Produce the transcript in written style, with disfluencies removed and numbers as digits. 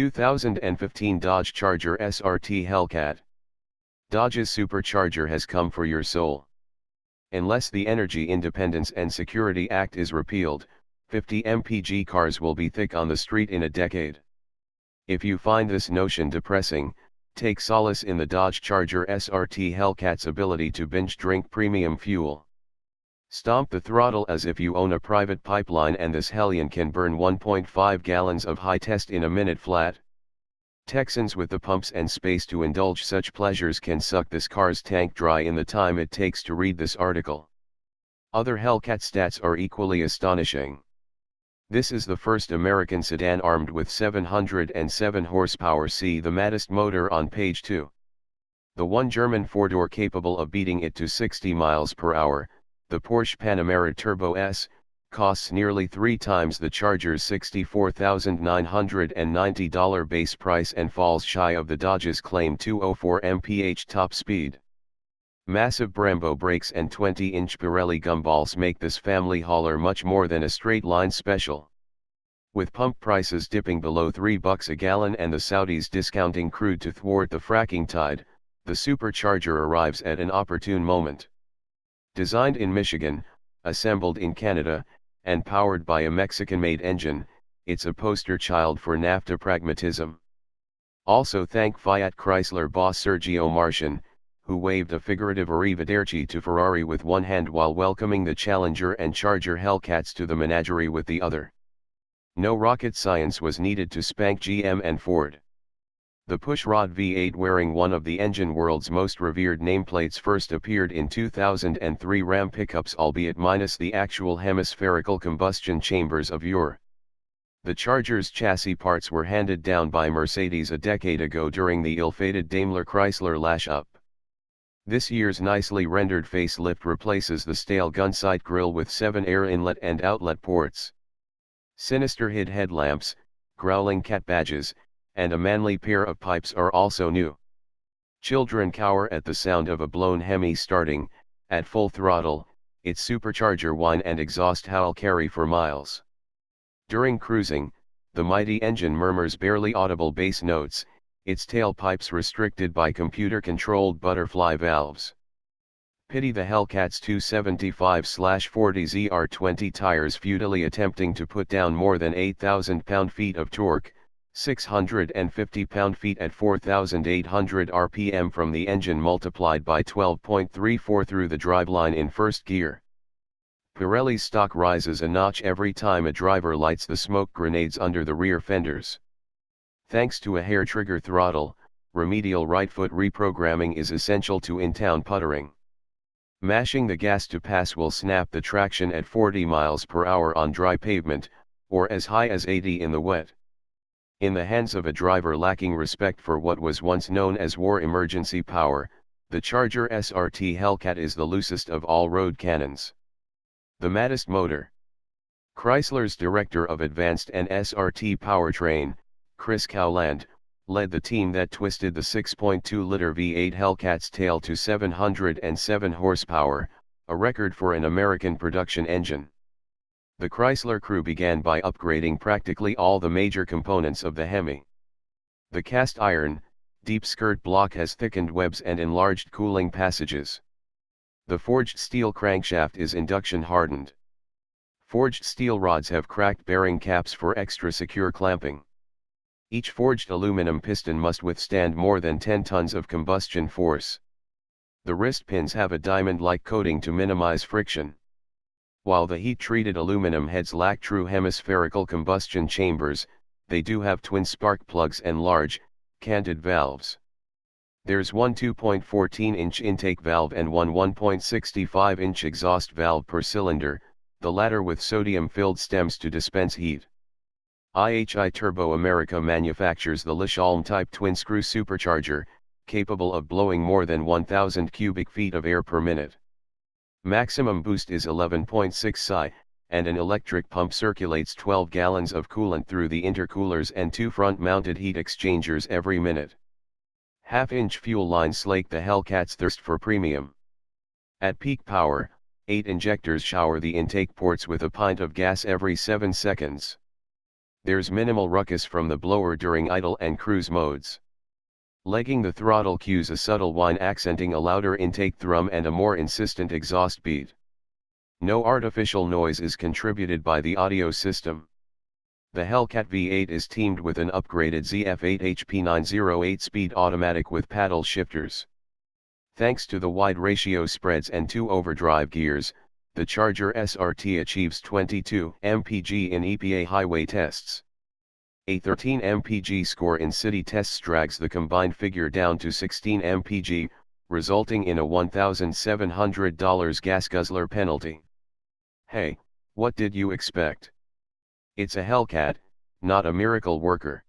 2015 Dodge Charger SRT Hellcat. Dodge's supercharger has come for your soul. Unless the Energy Independence and Security Act is repealed, 50 mpg cars will be thick on the street in a decade. If you find this notion depressing, take solace in the Dodge Charger SRT Hellcat's ability to binge drink premium fuel. Stomp the throttle as if you own a private pipeline, and this hellion can burn 1.5 gallons of high test in a minute flat. Texans with the pumps and space to indulge such pleasures can suck this car's tank dry in the time it takes to read this article. Other Hellcat stats are equally astonishing. This is the first American sedan armed with 707 horsepower. See the maddest motor on page 2. The one German four-door capable of beating it to 60 miles per hour, the Porsche Panamera Turbo S, costs nearly 3 times the Charger's $64,990 base price and falls shy of the Dodge's claimed 204 mph top speed. Massive Brembo brakes and 20-inch Pirelli gumballs make this family hauler much more than a straight-line special. With pump prices dipping below $3 a gallon and the Saudis discounting crude to thwart the fracking tide, the supercharger arrives at an opportune moment. Designed in Michigan, assembled in Canada, and powered by a Mexican-made engine, it's a poster child for NAFTA pragmatism. Also thank Fiat Chrysler boss Sergio Marchionne, who waved a figurative arrivederci to Ferrari with one hand while welcoming the Challenger and Charger Hellcats to the menagerie with the other. No rocket science was needed to spank GM and Ford. The pushrod V8 wearing one of the engine world's most revered nameplates first appeared in 2003 Ram pickups, albeit minus the actual hemispherical combustion chambers of yore. The Charger's chassis parts were handed down by Mercedes a decade ago during the ill-fated Daimler-Chrysler lash-up. This year's nicely rendered facelift replaces the stale gunsight grille with 7 air inlet and outlet ports. Sinister HID headlamps, growling cat badges, and a manly pair of pipes are also new. Children cower at the sound of a blown Hemi starting. At full throttle, its supercharger whine and exhaust howl carry for miles. During cruising, the mighty engine murmurs barely audible bass notes, its tailpipes restricted by computer-controlled butterfly valves. Pity the Hellcat's 275/40 ZR20 tires futilely attempting to put down more than 8,000 pound-feet of torque, 650 pound-feet at 4,800 RPM from the engine multiplied by 12.34 through the driveline in first gear. Pirelli's stock rises a notch every time a driver lights the smoke grenades under the rear fenders. Thanks to a hair trigger throttle, remedial right foot reprogramming is essential to in-town puttering. Mashing the gas to pass will snap the traction at 40 miles per hour on dry pavement, or as high as 80 in the wet. In the hands of a driver lacking respect for what was once known as war emergency power, the Charger SRT Hellcat is the loosest of all road cannons. The maddest motor. Chrysler's Director of Advanced and SRT Powertrain, Chris Cowland, led the team that twisted the 6.2-liter V8 Hellcat's tail to 707 horsepower, a record for an American production engine. The Chrysler crew began by upgrading practically all the major components of the Hemi. The cast iron, deep skirt block has thickened webs and enlarged cooling passages. The forged steel crankshaft is induction hardened. Forged steel rods have cracked bearing caps for extra secure clamping. Each forged aluminum piston must withstand more than 10 tons of combustion force. The wrist pins have a diamond-like coating to minimize friction. While the heat-treated aluminum heads lack true hemispherical combustion chambers, they do have twin spark plugs and large, canted valves. There's one 2.14-inch intake valve and one 1.65-inch exhaust valve per cylinder, the latter with sodium-filled stems to dispense heat. IHI Turbo America manufactures the Lischalm-type twin-screw supercharger, capable of blowing more than 1,000 cubic feet of air per minute. Maximum boost is 11.6 psi, and an electric pump circulates 12 gallons of coolant through the intercoolers and 2 front-mounted heat exchangers every minute. Half-inch fuel lines slake the Hellcat's thirst for premium. At peak power, 8 injectors shower the intake ports with a pint of gas every 7 seconds. There's minimal ruckus from the blower during idle and cruise modes. Legging the throttle cues a subtle whine accenting a louder intake thrum and a more insistent exhaust beat. No artificial noise is contributed by the audio system. The Hellcat V8 is teamed with an upgraded ZF8 HP908 speed automatic with paddle shifters. Thanks to the wide ratio spreads and 2 overdrive gears, the Charger SRT achieves 22 mpg in EPA highway tests. A 13 mpg score in city tests drags the combined figure down to 16 mpg, resulting in a $1,700 gas guzzler penalty. Hey, what did you expect? It's a Hellcat, not a miracle worker.